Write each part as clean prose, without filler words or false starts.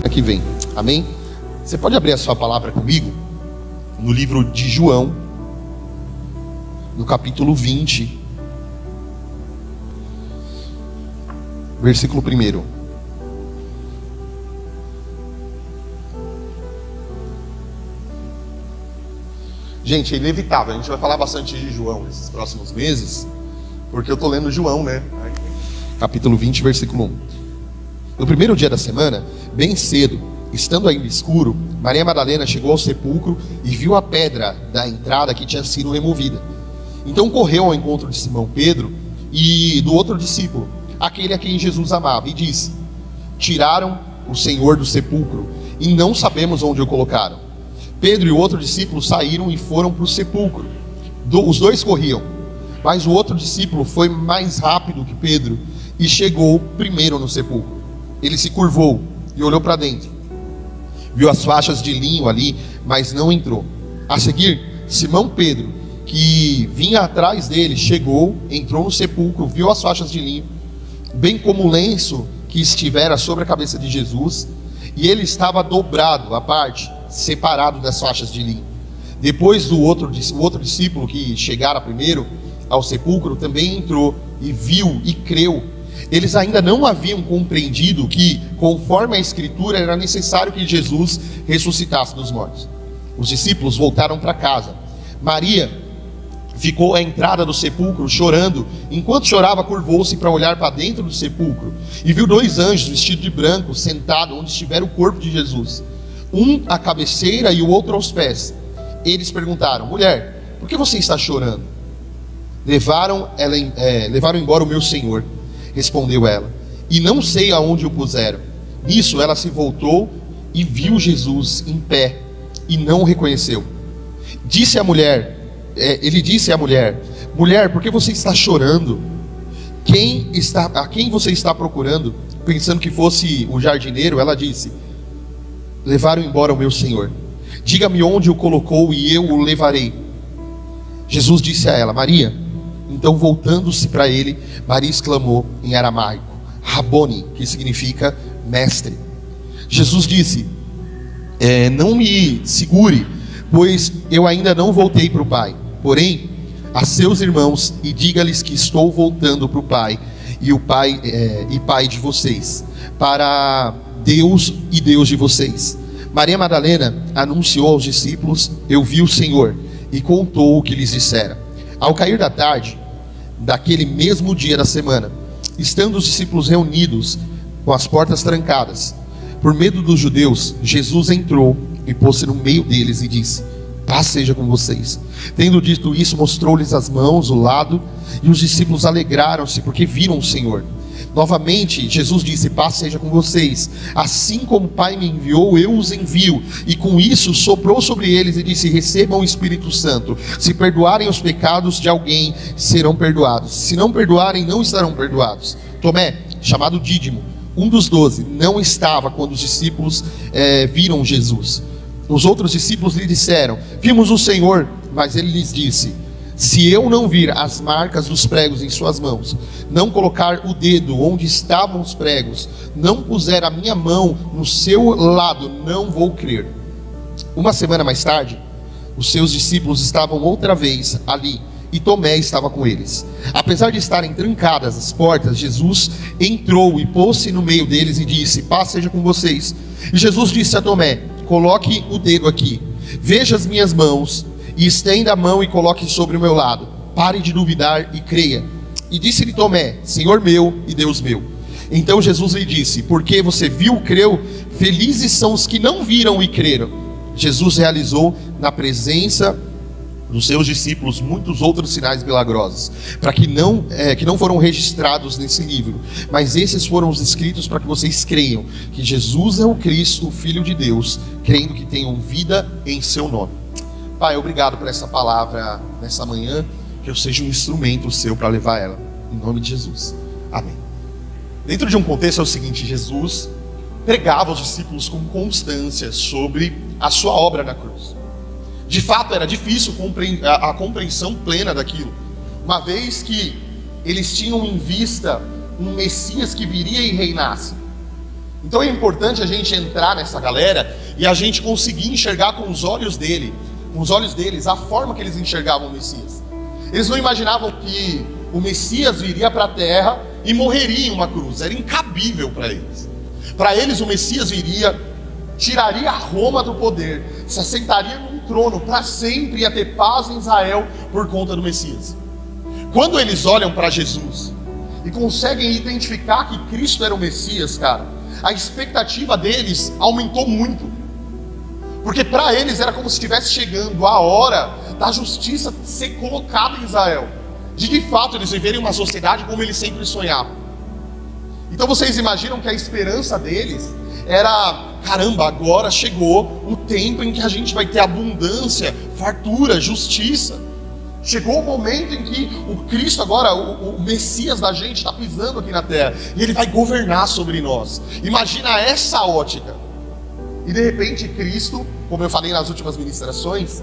que vem, amém? Você pode abrir a sua palavra comigo no livro de João, no capítulo 20, versículo 1. Gente, é inevitável, a gente vai falar bastante de João nesses próximos meses, porque eu estou lendo João, né? Capítulo 20, versículo 1. No primeiro dia da semana, bem cedo, estando ainda escuro, Maria Madalena chegou ao sepulcro e viu a pedra da entrada que tinha sido removida. Então correu ao encontro de Simão Pedro e do outro discípulo, aquele a quem Jesus amava, e disse: tiraram o Senhor do sepulcro e não sabemos onde o colocaram. Pedro e o outro discípulo saíram e foram para o sepulcro. Os dois corriam, mas o outro discípulo foi mais rápido que Pedro e chegou primeiro no sepulcro. Ele se curvou e olhou para dentro. Viu as faixas de linho ali, mas não entrou. A seguir, Simão Pedro, que vinha atrás dele, chegou, entrou no sepulcro, viu as faixas de linho, bem como o lenço que estivera sobre a cabeça de Jesus, e ele estava dobrado à parte, separado das faixas de linho. Depois o outro discípulo que chegara primeiro ao sepulcro também entrou e viu e creu. Eles ainda não haviam compreendido que, conforme a Escritura, era necessário que Jesus ressuscitasse dos mortos. Os discípulos voltaram para casa. Maria ficou à entrada do sepulcro chorando. Enquanto chorava, curvou-se para olhar para dentro do sepulcro e viu dois anjos vestidos de branco sentados onde estivera o corpo de Jesus, um à cabeceira e o outro aos pés. Eles perguntaram: mulher, por que você está chorando? Levaram embora o meu Senhor, respondeu ela, e não sei aonde o puseram. Nisso ela se voltou e viu Jesus em pé e não o reconheceu. Ele disse à mulher: mulher, por que você está chorando? A quem você está procurando? Pensando que fosse o jardineiro, ela disse: levaram embora o meu Senhor. Diga-me onde o colocou e eu o levarei. Jesus disse a ela: Maria. Então, voltando-se para ele, Maria exclamou em aramaico: Raboni, que significa mestre. Jesus disse: não me segure, pois eu ainda não voltei para o Pai. Porém, a seus irmãos e diga-lhes que estou voltando para o Pai e o Pai e Pai de vocês, para Deus e Deus de vocês. Maria Madalena anunciou aos discípulos: eu vi o Senhor, e contou o que lhes dissera. Ao cair da tarde daquele mesmo dia da semana, estando os discípulos reunidos com as portas trancadas, por medo dos judeus, Jesus entrou e pôs-se no meio deles e disse: paz seja com vocês. Tendo dito isso, mostrou-lhes as mãos, o lado, e os discípulos alegraram-se porque viram o Senhor. Novamente Jesus disse: paz seja com vocês. Assim como o Pai me enviou, eu os envio. E com isso soprou sobre eles e disse: recebam o Espírito Santo. Se perdoarem os pecados de alguém, serão perdoados. Se não perdoarem, não estarão perdoados. Tomé, chamado Dídimo, um dos 12, não estava quando os discípulos viram Jesus. Os outros discípulos lhe disseram: vimos o Senhor. Mas ele lhes disse: se eu não vir as marcas dos pregos em suas mãos, não colocar o dedo onde estavam os pregos, não puser a minha mão no seu lado, não vou crer. Uma semana mais tarde, os seus discípulos estavam outra vez ali, e Tomé estava com eles. Apesar de estarem trancadas as portas, Jesus entrou e pôs-se no meio deles e disse: paz seja com vocês. E Jesus disse a Tomé: coloque o dedo aqui, veja as minhas mãos, e estenda a mão e coloque sobre o meu lado. Pare de duvidar e creia. E disse-lhe Tomé: Senhor meu e Deus meu. Então Jesus lhe disse: porque você viu, creu, felizes são os que não viram e creram. Jesus realizou na presença dos seus discípulos muitos outros sinais milagrosos, para que não foram registrados nesse livro, mas esses foram os escritos para que vocês creiam que Jesus é o Cristo, o Filho de Deus, crendo que tenham vida em seu nome. Pai, obrigado por essa palavra nessa manhã, que eu seja um instrumento seu para levar ela, em nome de Jesus, amém. Dentro de um contexto é o seguinte: Jesus pregava aos discípulos com constância sobre a sua obra na cruz. De fato era difícil a compreensão plena daquilo, uma vez que eles tinham em vista um Messias que viria e reinasse. Então é importante a gente entrar nessa galera e a gente conseguir enxergar com os olhos dele, com os olhos deles, a forma que eles enxergavam o Messias. Eles não imaginavam que o Messias viria para a terra e morreria em uma cruz. Era incabível para eles. Para eles o Messias viria, tiraria Roma do poder, se assentaria num trono para sempre, ia ter paz em Israel por conta do Messias. Quando eles olham para Jesus e conseguem identificar que Cristo era o Messias, cara, a expectativa deles aumentou muito, porque para eles era como se estivesse chegando a hora da justiça ser colocada em Israel, de fato eles viverem uma sociedade como eles sempre sonhavam. Então vocês imaginam que a esperança deles era: caramba, agora chegou o tempo em que a gente vai ter abundância, fartura, justiça. Chegou o momento em que o Cristo agora, o Messias da gente, está pisando aqui na terra, e Ele vai governar sobre nós. Imagina essa ótica. E de repente Cristo, como eu falei nas últimas ministrações,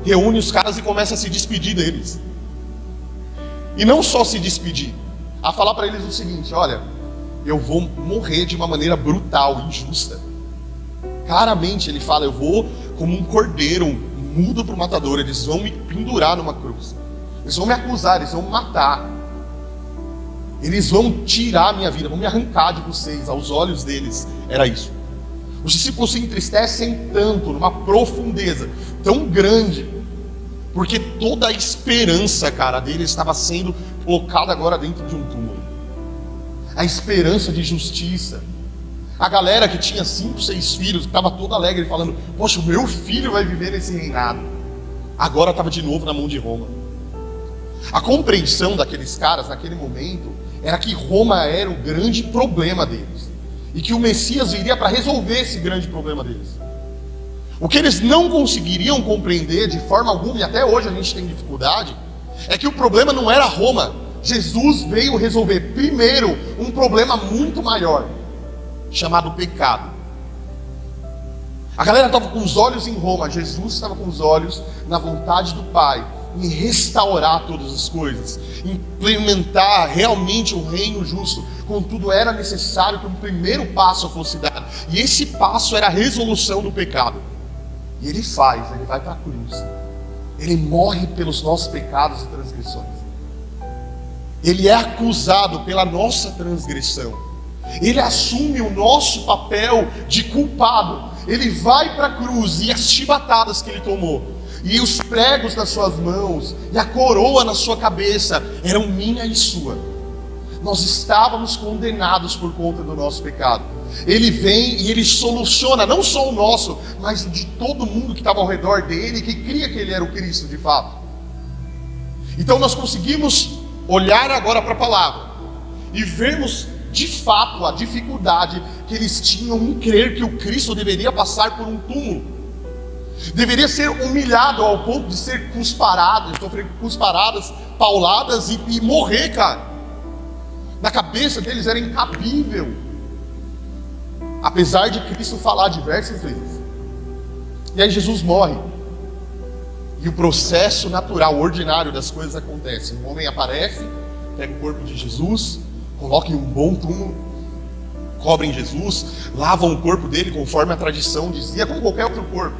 reúne os caras e começa a se despedir deles. E não só se despedir, a falar para eles o seguinte: olha, eu vou morrer de uma maneira brutal, injusta. Claramente ele fala: eu vou como um cordeiro mudo para o matador, eles vão me pendurar numa cruz, eles vão me acusar, eles vão me matar, eles vão tirar a minha vida, vão me arrancar de vocês. Aos olhos deles era isso. Os discípulos se entristecem tanto, numa profundeza tão grande, porque toda a esperança, cara, deles estava sendo colocada agora dentro de um túmulo. A esperança de justiça. A galera que tinha 5, 6 filhos, que estava toda alegre falando: poxa, o meu filho vai viver nesse reinado, agora estava de novo na mão de Roma. A compreensão daqueles caras naquele momento era que Roma era o grande problema deles, e que o Messias viria para resolver esse grande problema deles. O que eles não conseguiriam compreender de forma alguma, e até hoje a gente tem dificuldade, é que o problema não era Roma. Jesus veio resolver primeiro um problema muito maior, chamado pecado. A galera estava com os olhos em Roma, Jesus estava com os olhos na vontade do Pai, em restaurar todas as coisas, implementar realmente o reino justo. Contudo, era necessário que um primeiro passo fosse dado, e esse passo era a resolução do pecado. E ele vai para a cruz, ele morre pelos nossos pecados e transgressões, ele é acusado pela nossa transgressão, ele assume o nosso papel de culpado. Ele vai para a cruz, e as chibatadas que ele tomou, e os pregos nas suas mãos, e a coroa na sua cabeça, eram minha e sua. Nós estávamos condenados por conta do nosso pecado. Ele vem e ele soluciona, não só o nosso, mas o de todo mundo que estava ao redor dele, que cria que ele era o Cristo de fato. Então nós conseguimos olhar agora para a palavra e vermos de fato a dificuldade que eles tinham em crer que o Cristo deveria passar por um túmulo, deveria ser humilhado ao ponto de ser cusparado, sofrer cusparadas, pauladas e morrer, cara. Na cabeça deles era incabível, apesar de Cristo falar diversas vezes. E aí Jesus morre, e o processo natural, ordinário das coisas acontece. Um homem aparece, pega o corpo de Jesus, coloca em um bom túmulo, cobrem Jesus, lavam o corpo dele conforme a tradição dizia, como qualquer outro corpo.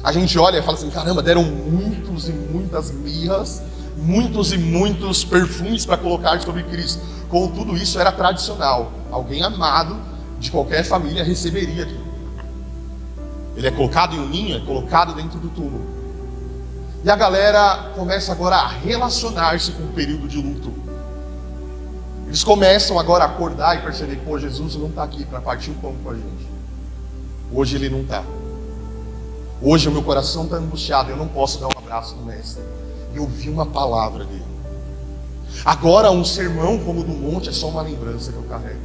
A gente olha e fala assim: caramba, deram muitos e muitas mirras, muitos e muitos perfumes para colocar sobre Cristo. Contudo, isso era tradicional. Alguém amado de qualquer família receberia aquilo. Ele é colocado em um ninho, é colocado dentro do túmulo. E a galera começa agora a relacionar-se com o período de luto. Eles começam agora a acordar e perceber: pô, Jesus não está aqui para partir o pão com a gente. Hoje ele não está. Hoje o meu coração está angustiado, eu não posso dar um abraço no mestre. E ouvir uma palavra dele. Agora um sermão como o do monte é só uma lembrança que eu carrego.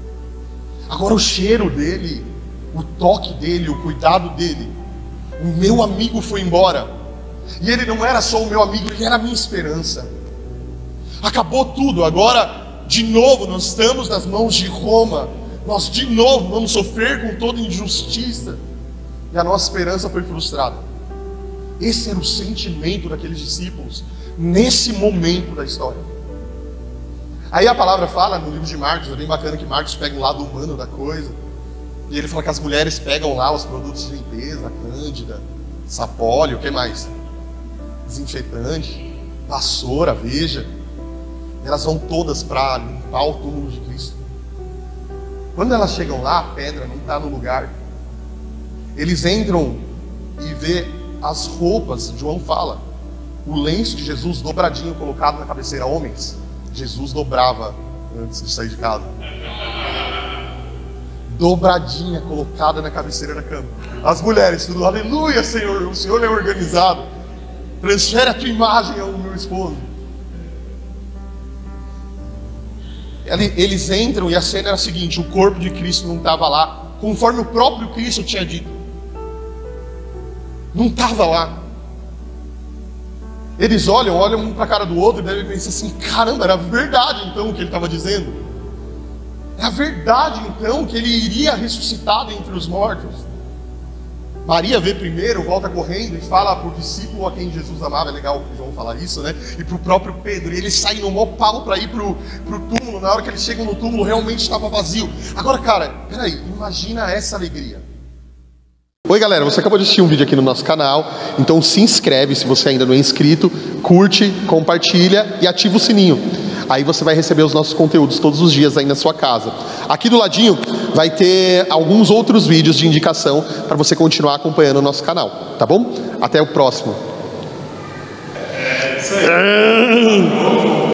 Agora o cheiro dele, o toque dele, o cuidado dele. O meu amigo foi embora, e ele não era só o meu amigo, ele era a minha esperança. Acabou tudo, agora de novo nós estamos nas mãos de Roma. Nós de novo vamos sofrer com toda injustiça, e a nossa esperança foi frustrada. Esse era o sentimento daqueles discípulos nesse momento da história. Aí a palavra fala no livro de Marcos, é bem bacana que Marcos pega o lado humano da coisa. E ele fala que as mulheres pegam lá os produtos de limpeza, cândida, sapólio, o que mais? Desinfetante, vassoura, veja. Elas vão todas para limpar o túmulo de Cristo. Quando elas chegam lá, a pedra não está no lugar. Eles entram e vê as roupas, João fala, o lenço de Jesus dobradinho colocado na cabeceira. Homens, Jesus dobrava antes de sair de casa. Dobradinha colocada na cabeceira da cama. As mulheres, tudo, aleluia, Senhor, o Senhor é organizado. Transfere a tua imagem ao meu esposo. Eles entram e a cena era a seguinte: o corpo de Cristo não estava lá, conforme o próprio Cristo tinha dito. Não estava lá. Eles olham um para a cara do outro e devem pensar assim: caramba, era verdade então o que ele estava dizendo? É a verdade então que ele iria ressuscitar dentre os mortos? Maria vê primeiro, volta correndo e fala para o discípulo a quem Jesus amava. É legal que João falar isso, né? E para o próprio Pedro. E eles saem no maior pau para ir para o túmulo. Na hora que eles chegam no túmulo, realmente estava vazio. Agora, cara, peraí, imagina essa alegria. Oi galera, você acabou de assistir um vídeo aqui no nosso canal, então se inscreve se você ainda não é inscrito, curte, compartilha e ativa o sininho. Aí você vai receber os nossos conteúdos todos os dias aí na sua casa. Aqui do ladinho vai ter alguns outros vídeos de indicação para você continuar acompanhando o nosso canal, tá bom? Até o próximo.